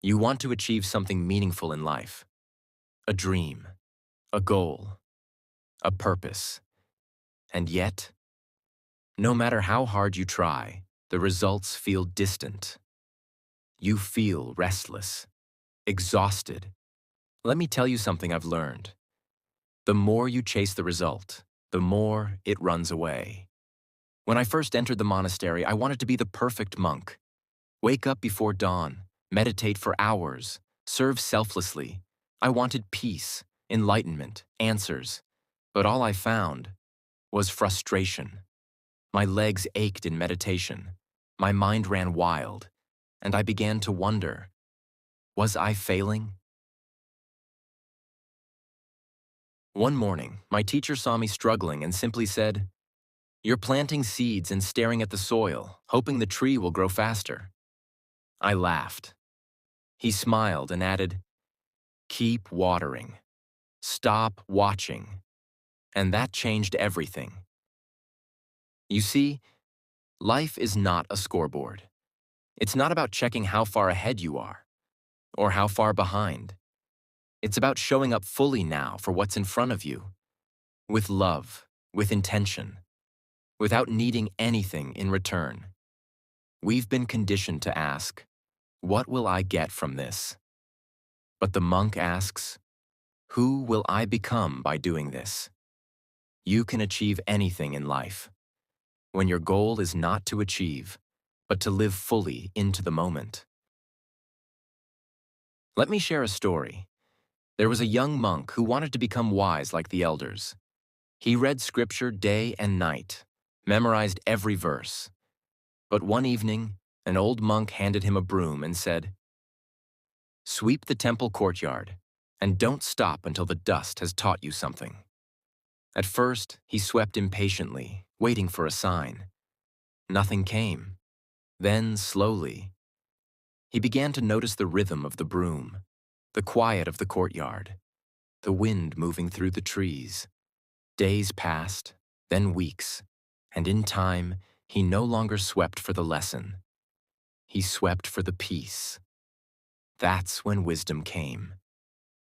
You want to achieve something meaningful in life, a dream, a goal, a purpose. And yet, no matter how hard you try, the results feel distant. You feel restless, exhausted. Let me tell you something I've learned. The more you chase the result, the more it runs away. When I first entered the monastery, I wanted to be the perfect monk. Wake up before dawn, meditate for hours, serve selflessly. I wanted peace, enlightenment, answers. But all I found was frustration. My legs ached in meditation. My mind ran wild, and I began to wonder, was I failing? One morning, my teacher saw me struggling and simply said, "You're planting seeds and staring at the soil, hoping the tree will grow faster." I laughed. He smiled and added, "Keep watering. Stop watching." And that changed everything. You see, life is not a scoreboard. It's not about checking how far ahead you are or how far behind. It's about showing up fully now for what's in front of you, with love, with intention, without needing anything in return. We've been conditioned to ask, what will I get from this? But the monk asks, who will I become by doing this? You can achieve anything in life when your goal is not to achieve, but to live fully into the moment. Let me share a story. There was a young monk who wanted to become wise like the elders. He read scripture day and night, memorized every verse. But one evening, an old monk handed him a broom and said, "Sweep the temple courtyard, and don't stop until the dust has taught you something." At first, he swept impatiently, waiting for a sign. Nothing came. Then, slowly, he began to notice the rhythm of the broom, the quiet of the courtyard, the wind moving through the trees. Days passed, then weeks, and in time, he no longer swept for the lesson. He swept for the peace. That's when wisdom came.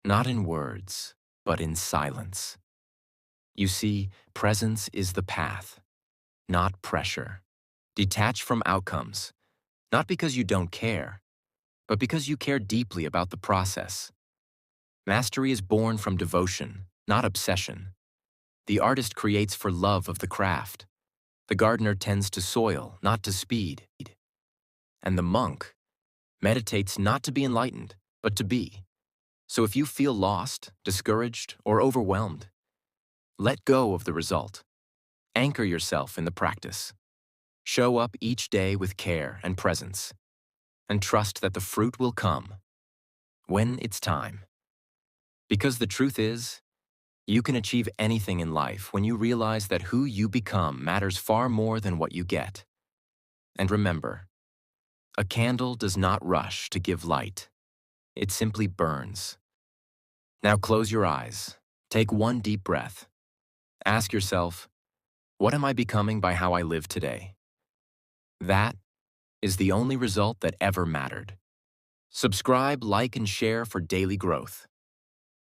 Not in words, but in silence. You see, presence is the path, not pressure. Detach from outcomes, not because you don't care, but because you care deeply about the process. Mastery is born from devotion, not obsession. The artist creates for love of the craft. The gardener tends to soil, not to speed. And the monk meditates not to be enlightened, but to be. So if you feel lost, discouraged, or overwhelmed, let go of the result. Anchor yourself in the practice. Show up each day with care and presence, and trust that the fruit will come when it's time. Because the truth is, you can achieve anything in life when you realize that who you become matters far more than what you get. And remember, a candle does not rush to give light. It simply burns. Now close your eyes. Take one deep breath. Ask yourself, what am I becoming by how I live today? That is the only result that ever mattered. Subscribe, like, and share for daily growth.